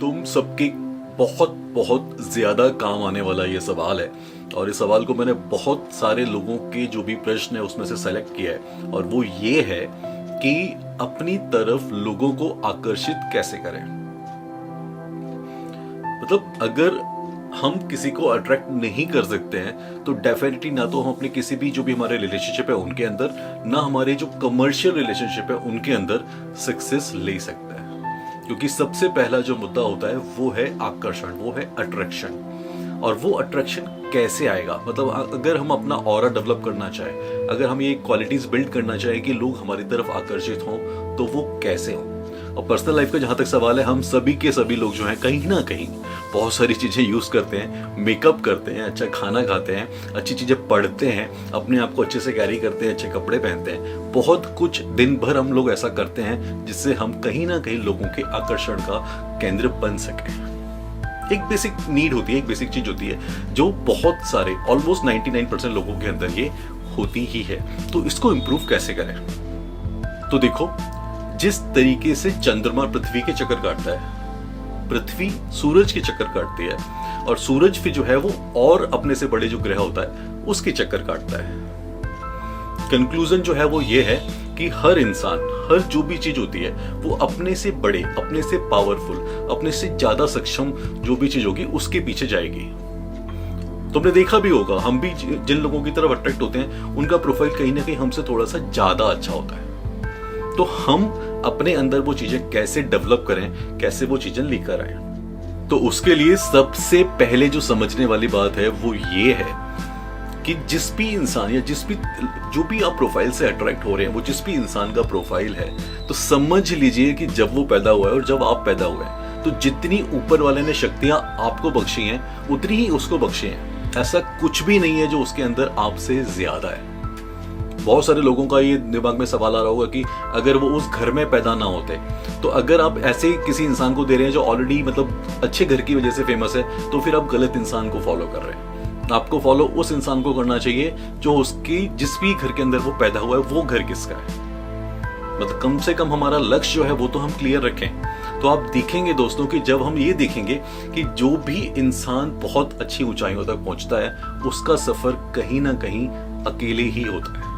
तुम सबके बहुत बहुत ज्यादा काम आने वाला ये सवाल है और इस सवाल को मैंने बहुत सारे लोगों के जो भी प्रश्न है उसमें से सेलेक्ट किया है और वो ये है कि अपनी तरफ लोगों को आकर्षित कैसे करें। मतलब अगर हम किसी को अट्रैक्ट नहीं कर सकते हैं तो डेफिनेटली ना तो हम अपने किसी भी जो भी हमारे रिलेशनशिप है उनके अंदर, ना हमारे जो कमर्शियल रिलेशनशिप है उनके अंदर सक्सेस ले सकते हैं। क्योंकि सबसे पहला जो मुद्दा होता है वो है आकर्षण, वो है अट्रैक्शन। और वो अट्रैक्शन कैसे आएगा, मतलब अगर हम अपना ऑरा डेवलप करना चाहें, अगर हम ये क्वालिटीज बिल्ड करना चाहें कि लोग हमारी तरफ आकर्षित हों, तो वो कैसे हों। और पर्सनल लाइफ का जहां तक सवाल है, हम सभी के सभी लोग जो हैं कहीं ना कहीं बहुत सारी चीजें यूज करते हैं, मेकअप करते हैं, अच्छा खाना खाते हैं, अच्छी चीजें पढ़ते हैं, अपने आप को अच्छे से कैरी करते हैं, अच्छे कपड़े पहनते हैं, बहुत कुछ दिन भर हम लोग ऐसा करते हैं जिससे हम कहीं ना कहीं लोगों के आकर्षण का केंद्र बन सके। एक बेसिक नीड होती है, एक बेसिक चीज होती है जो बहुत सारे ऑलमोस्ट 99% लोगों के अंदर ये होती ही है। तो इसको इंप्रूव कैसे करें? तो देखो, जिस तरीके से चंद्रमा पृथ्वी के चक्कर काटता है, पृथ्वी सूरज के चक्कर काटती है और सूरज फिर जो है वो और अपने से बड़े जो ग्रह होता है उसके चक्कर काटता है। कंक्लूजन जो है वो ये है कि हर इंसान, हर जो भी चीज होती है वो अपने से बड़े, अपने से पावरफुल, अपने से ज्यादा सक्षम जो भी चीज होगी उसके पीछे जाएगी। तुमने देखा भी होगा, हम भी जिन लोगों की तरफ अट्रैक्ट होते हैं उनका प्रोफाइल कहीं ना कहीं हमसे थोड़ा सा ज्यादा अच्छा होता है। तो हम अपने अंदर वो चीजें कैसे डेवलप करें, कैसे वो चीजें लेकर आए। तो उसके लिए सबसे पहले जो समझने वाली बात है वो ये है कि जिस भी इंसान या जो भी आप प्रोफाइल से अट्रैक्ट हो रहे हैं, वो जिस भी इंसान का प्रोफाइल है, तो समझ लीजिए कि जब वो पैदा हुआ है और जब आप पैदा हुए हैं, तो जितनी ऊपर वाले ने शक्तियां आपको बख्शी हैं उतनी ही उसको बख्शी हैं। ऐसा कुछ भी नहीं है जो उसके अंदर आपसे ज्यादा है। बहुत सारे लोगों का ये दिमाग में सवाल आ रहा होगा कि अगर वो उस घर में पैदा ना होते, तो अगर आप ऐसे किसी इंसान को दे रहे हैं जो ऑलरेडी मतलब अच्छे घर की वजह से फेमस है, तो फिर आप गलत इंसान को फॉलो कर रहे हैं। आपको फॉलो उस इंसान को करना चाहिए जो उसकी जिस भी घर के अंदर वो पैदा हुआ है वो घर किसका है। मतलब कम से कम हमारा लक्ष्य जो है वो तो हम क्लियर रखें। तो आप देखेंगे दोस्तों कि जब हम ये देखेंगे कि जो भी इंसान बहुत अच्छी ऊंचाइयों तक पहुंचता है उसका सफर कहीं ना कहीं अकेले ही होता है।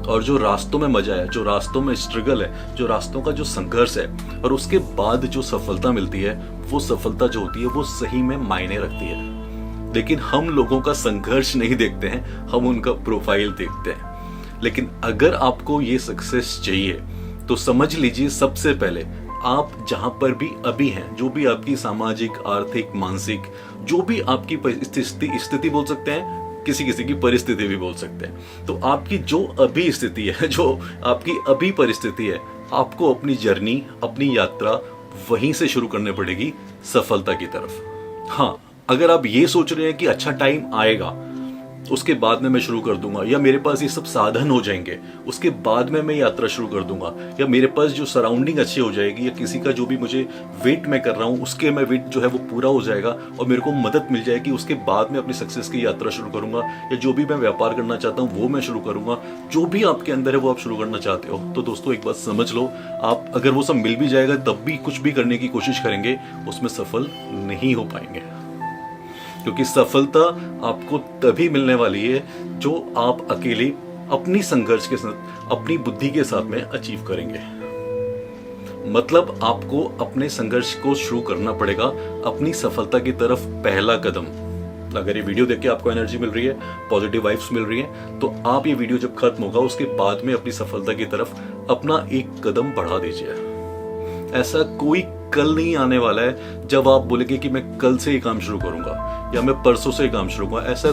और जो रास्तों में मजा है, जो रास्तों में स्ट्रगल है, जो रास्तों का जो संघर्ष है और उसके बाद जो सफलता मिलती है, वो सफलता जो होती है वो सही में मायने रखती है। लेकिन हम लोगों का संघर्ष नहीं देखते हैं, हम उनका प्रोफाइल देखते हैं। लेकिन अगर आपको ये सक्सेस चाहिए तो समझ लीजिए, सबसे पहले आप जहां पर भी अभी हैं, जो भी आपकी सामाजिक, आर्थिक, मानसिक, जो भी आपकी स्थिति बोल सकते हैं, किसी किसी की परिस्थिति भी बोल सकते हैं। तो आपकी जो अभी स्थिति है, जो आपकी अभी परिस्थिति है, आपको अपनी जर्नी, अपनी यात्रा वहीं से शुरू करनी पड़ेगी सफलता की तरफ। हाँ, अगर आप ये सोच रहे हैं कि अच्छा टाइम आएगा उसके बाद में मैं शुरू कर दूंगा, या मेरे पास ये सब साधन हो जाएंगे उसके बाद में मैं यात्रा शुरू कर दूंगा, या मेरे पास जो सराउंडिंग अच्छी हो जाएगी, या किसी का जो भी मुझे वेट मैं कर रहा हूं उसके मैं वेट जो है वो पूरा हो जाएगा और मेरे को मदद मिल जाएगी, उसके बाद में अपनी सक्सेस की यात्रा शुरू करूंगा, या जो भी मैं व्यापार करना चाहता हूं वो मैं शुरू करूंगा। जो भी आपके अंदर है वो आप शुरू करना चाहते हो, तो दोस्तों एक बात समझ लो, आप अगर वो सब मिल भी जाएगा तब भी कुछ भी करने की कोशिश करेंगे उसमें सफल नहीं हो पाएंगे। क्योंकि सफलता आपको तभी मिलने वाली है जो आप अकेले अपनी संघर्ष के साथ, अपनी बुद्धि के साथ में अचीव करेंगे। मतलब आपको अपने संघर्ष को शुरू करना पड़ेगा अपनी सफलता की तरफ पहला कदम। अगर ये वीडियो देख के आपको एनर्जी मिल रही है, पॉजिटिव वाइब्स मिल रही है, तो आप ये वीडियो जब खत्म होगा उसके बाद में अपनी सफलता की तरफ अपना एक कदम बढ़ा दीजिए। ऐसा कोई कल नहीं आने वाला है जब आप बोलेंगे कि मैं कल से ये काम शुरू करूंगा या मैं परसों से ये काम शुरू करूंगा। ऐसा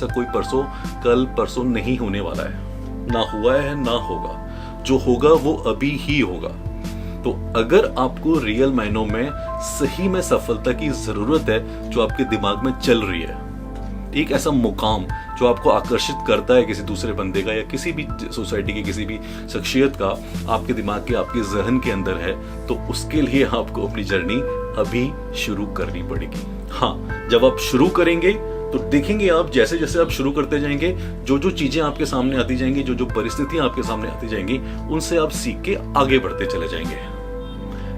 कोई परसों, कल परसों नहीं होने वाला है, ना हुआ है ना होगा। जो होगा वो अभी ही होगा। तो अगर आपको रियल मायनों में सही में सफलता की जरूरत है जो आपके दिमाग में चल रही है, एक ऐसा मुकाम जो आपको आकर्षित करता है किसी दूसरे बंदे का या किसी भी सोसाइटी की किसी भी शख्सियत का, आपके दिमाग के, आपके जहन के अंदर है, तो उसके लिए आपको अपनी जर्नी अभी शुरू करनी पड़ेगी। हाँ, जब आप शुरू करेंगे तो देखेंगे आप, जैसे जैसे आप शुरू करते जाएंगे, जो जो चीजें आपके सामने आती जाएंगी, जो जो परिस्थितियां आपके सामने आती जाएंगी, उनसे आप सीख के आगे बढ़ते चले जाएंगे।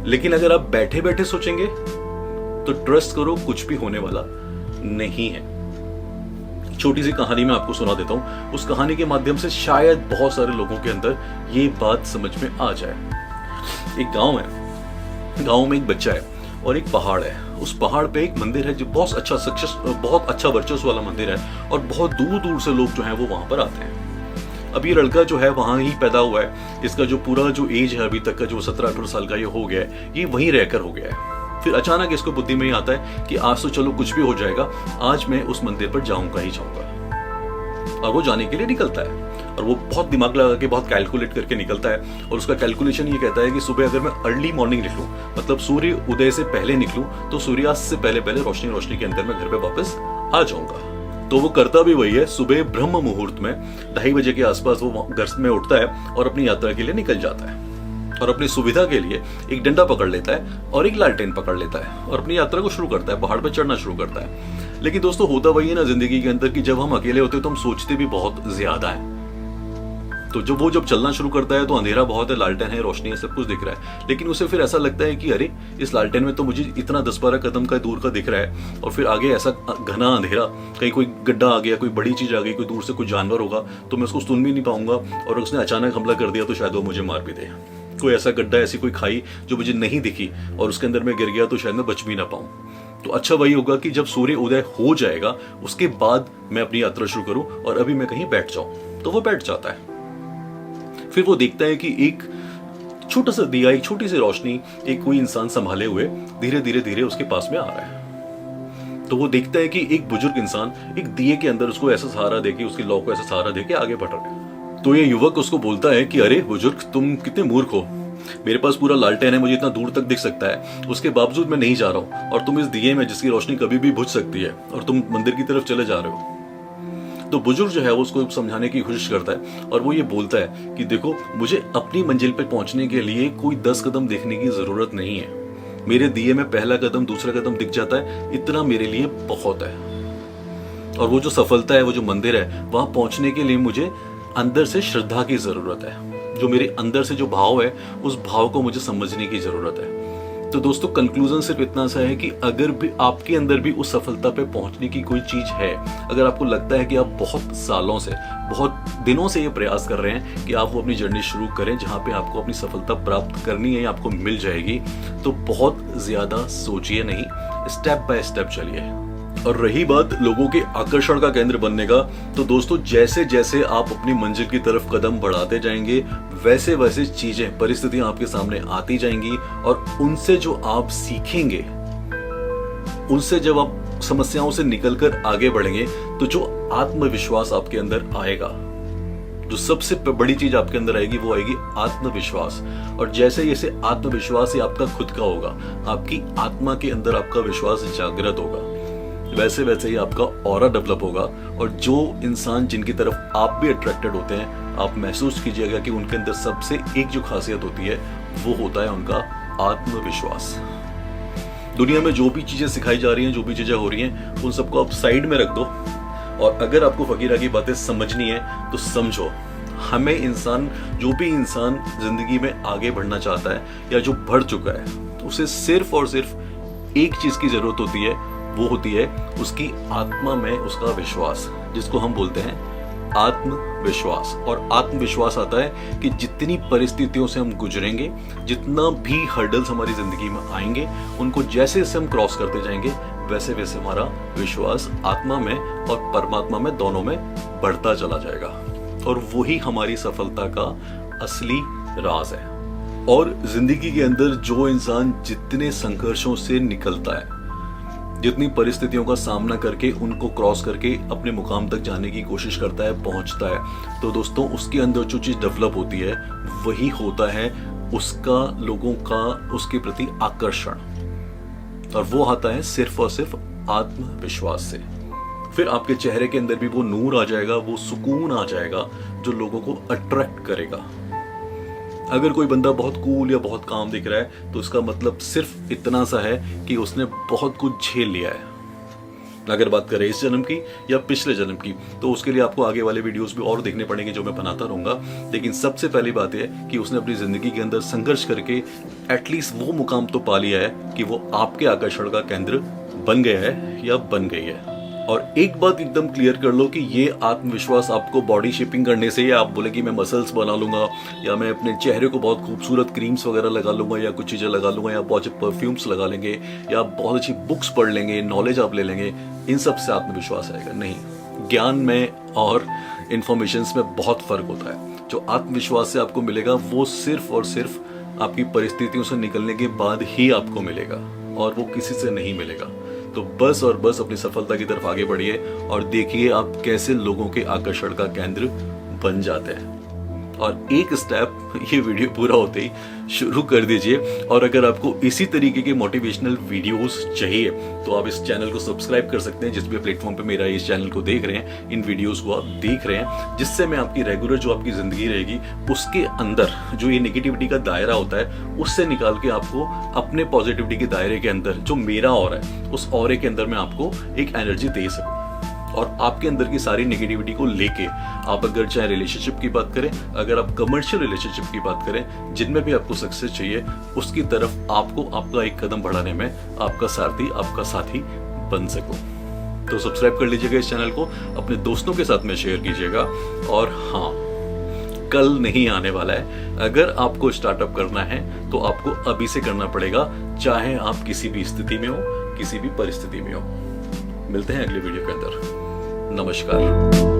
लेकिन अगर आप बैठे बैठे सोचेंगे तो ट्रस्ट करो कुछ भी होने वाला नहीं है। छोटी सी कहानी मैं आपको सुना देता हूं, उस कहानी के माध्यम से शायद बहुत सारे लोगों के अंदर ये बात समझ में आ जाए। एक गांव है, गांव में एक बच्चा है और एक पहाड़ है। उस पहाड़ पे एक मंदिर है जो बहुत अच्छा वर्चस्व वाला मंदिर है और बहुत दूर दूर से लोग जो हैं वो वहां पर आते हैं। अब ये लड़का जो है वहां ही पैदा हुआ है, इसका जो पूरा जो एज है अभी तक का, जो 17-18 साल का ये हो गया है, ये वहीं रहकर हो गया है। फिर अचानक इसको बुद्धि में ही आता है कि आज तो चलो कुछ भी हो जाएगा, आज मैं उस मंदिर पर जाऊंगा ही जाऊंगा। और वो जाने के लिए निकलता है और वो बहुत दिमाग लगा के बहुत कैलकुलेट करके निकलता है। और उसका कैलकुलेशन ये कहता है कि सुबह अगर मैं अर्ली मॉर्निंग निकलूं, मतलब सूर्य उदय से पहले निकलूं, तो सूर्यास्त से पहले पहले रोशनी के अंदर मैं घर पे वापस आ जाऊंगा। तो वो करता भी वही है। सुबह ब्रह्म मुहूर्त में 2:30 बजे के आसपास वो घर में उठता है और अपनी यात्रा के लिए निकल जाता है और अपनी सुविधा के लिए एक डंडा पकड़ लेता है और एक लालटेन पकड़ लेता है और अपनी यात्रा को शुरू करता है, पहाड़ पर चढ़ना शुरू करता है। लेकिन दोस्तों होता वही है ना जिंदगी के अंदर कि जब हम अकेले होते हैं तो हम सोचते भी बहुत ज्यादा है। तो जब चलना शुरू करता है तो अंधेरा बहुत है, लालटेन है, रोशनी है, सब कुछ दिख रहा है, लेकिन उसे फिर ऐसा लगता है कि अरे इस लालटेन में तो मुझे इतना 10-12 कदम का दूर का दिख रहा है और फिर आगे ऐसा घना अंधेरा, कहीं कोई गड्ढा आ गया, कोई बड़ी चीज आ गई, कोई दूर से कोई जानवर होगा तो मैं उसको सुन भी नहीं पाऊंगा और उसने अचानक हमला कर दिया तो शायद वो मुझे मार भी दे। कोई ऐसा गड्ढा, ऐसी कोई खाई जो मुझे नहीं दिखी और उसके अंदर मैं गिर गया तो शायद मैं बच भी ना पाऊं। तो अच्छा वही होगा कि जब सूर्य उदय हो जाएगा उसके बाद मैं अपनी यात्रा शुरू करूं और अभी मैं कहीं बैठ जाऊं। तो वो बैठ जाता है। फिर वो देखता है कि एक छोटा सा दिया, एक छोटी सी रोशनी, एक कोई इंसान संभाले हुए धीरे धीरे उसके पास में आ रहा है। तो वो देखता है कि एक बुजुर्ग इंसान एक दिए के अंदर उसको ऐसा सहारा देके, उसकी लौ को ऐसा सहारा देके आगे बढ़ रहा है। तो ये युवक उसको बोलता है कि अरे बुजुर्ग, तुम कितने मूर्ख हो, मेरे पास पूरा लालटेन है, मुझे इतना दूर तक दिख सकता है, उसके बावजूद मैं नहीं जा रहा हूं और तुम इस दिए में जिसकी रोशनी कभी भी बुझ सकती है और तुम मंदिर की तरफ चले जा रहे हो। तो बुजुर्ग जो है वो उसको समझाने की कोशिश करता है और वो ये बोलता है कि देखो, मुझे अपनी मंजिल पे पहुंचने के लिए कोई 10 कदम देखने की जरूरत नहीं है। मेरे दिए में पहला कदम, दूसरा कदम दिख जाता है, इतना मेरे लिए बहुत है। और वो जो सफलता है, वो जो मंदिर है, वहां पहुंचने के लिए मुझे अंदर से श्रद्धा की जरूरत है। जो मेरे अंदर से जो भाव है, उस भाव को मुझे समझने की जरूरत है। तो दोस्तों कंक्लूजन सिर्फ इतना सा है कि अगर भी आपके अंदर भी उस सफलता पे पहुंचने की कोई चीज है, अगर आपको लगता है कि आप बहुत सालों से, बहुत दिनों से ये प्रयास कर रहे हैं कि आप वो अपनी जर्नी शुरू करें जहां पे आपको अपनी सफलता प्राप्त करनी है, आपको मिल जाएगी, तो बहुत ज्यादा सोचिए नहीं, स्टेप बाय स्टेप चलिए। और रही बात लोगों के आकर्षण का केंद्र बनने का, तो दोस्तों जैसे जैसे आप अपनी मंजिल की तरफ कदम बढ़ाते जाएंगे, वैसे वैसे चीजें, परिस्थितियां आपके सामने आती जाएंगी और उनसे जो आप सीखेंगे, उनसे जब आप समस्याओं से निकलकर आगे बढ़ेंगे, तो जो आत्मविश्वास आपके अंदर आएगा, जो सबसे बड़ी चीज आपके अंदर आएगी, वो आएगी आत्मविश्वास। और जैसे जैसे आत्मविश्वास ही आपका खुद का होगा, आपकी आत्मा के अंदर आपका विश्वास जागृत होगा, वैसे वैसे ही आपका ऑरा डेवलप होगा। और जो इंसान जिनकी तरफ आप भी अट्रैक्टेड होते हैं, आप महसूस कीजिएगा कि उनके अंदर सबसे एक जो खासियत होती है, वो होता है उनका आत्मविश्वास। दुनिया में जो भी चीजें सिखाई जा रही हैं, जो भी चीजें हो रही हैं, उन सबको आप साइड में रख दो और अगर आपको फकीरा की बातें समझनी है तो समझो। हमें इंसान, जो भी इंसान जिंदगी में आगे बढ़ना चाहता है या जो बढ़ चुका है, उसे सिर्फ और सिर्फ एक चीज की जरूरत होती है, वो होती है उसकी आत्मा में उसका विश्वास, जिसको हम बोलते हैं आत्मविश्वास। और आत्मविश्वास आता है कि जितनी परिस्थितियों से हम गुजरेंगे, जितना भी हर्डल्स हमारी जिंदगी में आएंगे, उनको जैसे जैसे हम क्रॉस करते जाएंगे, वैसे वैसे हमारा विश्वास आत्मा में और परमात्मा में, दोनों में बढ़ता चला जाएगा। और वही हमारी सफलता का असली राज है। और जिंदगी के अंदर जो इंसान जितने संघर्षों से निकलता है, जितनी परिस्थितियों का सामना करके उनको क्रॉस करके अपने मुकाम तक जाने की कोशिश करता है, पहुंचता है, तो दोस्तों उसके अंदर जो चीज डेवलप होती है, वही होता है उसका, लोगों का उसके प्रति आकर्षण। और वो आता है सिर्फ और सिर्फ आत्मविश्वास से। फिर आपके चेहरे के अंदर भी वो नूर आ जाएगा, वो सुकून आ जाएगा जो लोगों को अट्रैक्ट करेगा। अगर कोई बंदा बहुत कूल या बहुत काम दिख रहा है, तो उसका मतलब सिर्फ इतना सा है कि उसने बहुत कुछ झेल लिया है। अगर बात करें इस जन्म की या पिछले जन्म की, तो उसके लिए आपको आगे वाले वीडियोस भी और देखने पड़ेंगे जो मैं बनाता रहूंगा। लेकिन सबसे पहली बात यह है कि उसने अपनी जिंदगी के अंदर संघर्ष करके एटलीस्ट वो मुकाम तो पा लिया है कि वो आपके आकर्षण का केंद्र बन गया है या बन गई है। और एक बात एकदम क्लियर कर लो कि ये आत्मविश्वास आपको बॉडी शेपिंग करने से, या आप बोले कि मैं मसल्स बना लूंगा, या मैं अपने चेहरे को बहुत खूबसूरत क्रीम्स वगैरह लगा लूंगा, या कुछ चीजें लगा लूंगा, या बहुत अच्छे परफ्यूम्स लगा लेंगे, या बहुत अच्छी बुक्स पढ़ लेंगे, नॉलेज आप ले लेंगे, इन सब से आत्मविश्वास आएगा नहीं। ज्ञान में और इंफॉर्मेशन में बहुत फर्क होता है। जो आत्मविश्वास से आपको मिलेगा वो सिर्फ और सिर्फ आपकी परिस्थितियों से निकलने के बाद ही आपको मिलेगा, और वो किसी से नहीं मिलेगा। तो बस और बस अपनी सफलता की तरफ आगे बढ़िए और देखिए आप कैसे लोगों के आकर्षण का केंद्र बन जाते हैं। और एक स्टेप ये वीडियो पूरा होते ही शुरू कर दीजिए। और अगर आपको इसी तरीके के मोटिवेशनल वीडियोस चाहिए तो आप इस चैनल को सब्सक्राइब कर सकते हैं, जिस भी प्लेटफॉर्म पे मेरा इस चैनल को देख रहे हैं, इन वीडियोस को आप देख रहे हैं, जिससे मैं आपकी रेगुलर जो आपकी जिंदगी रहेगी उसके अंदर जो ये नेगेटिविटी का दायरा होता है उससे निकाल के आपको अपने पॉजिटिविटी के दायरे के अंदर जो मेरा ऑरा है उस ऑरे के अंदर मैं आपको एक एनर्जी दे सकूं। और आपके अंदर की सारी नेगेटिविटी को लेके आप अगर चाहे रिलेशनशिप की बात करें, अगर आप कमर्शियल रिलेशनशिप की बात करें, जिनमें भी आपको सक्सेस चाहिए उसकी तरफ आपको आपका एक कदम बढ़ाने में आपका सारथी, आपका साथी बन सकूं। तो सब्सक्राइब कर लीजिएगा इस चैनल को, अपने दोस्तों के साथ में शेयर कीजिएगा। और हाँ, कल नहीं आने वाला है। अगर आपको स्टार्टअप करना है तो आपको अभी से करना पड़ेगा, चाहे आप किसी भी स्थिति में हो, किसी भी परिस्थिति में हो। मिलते हैं अगले वीडियो के अंदर। नमस्कार।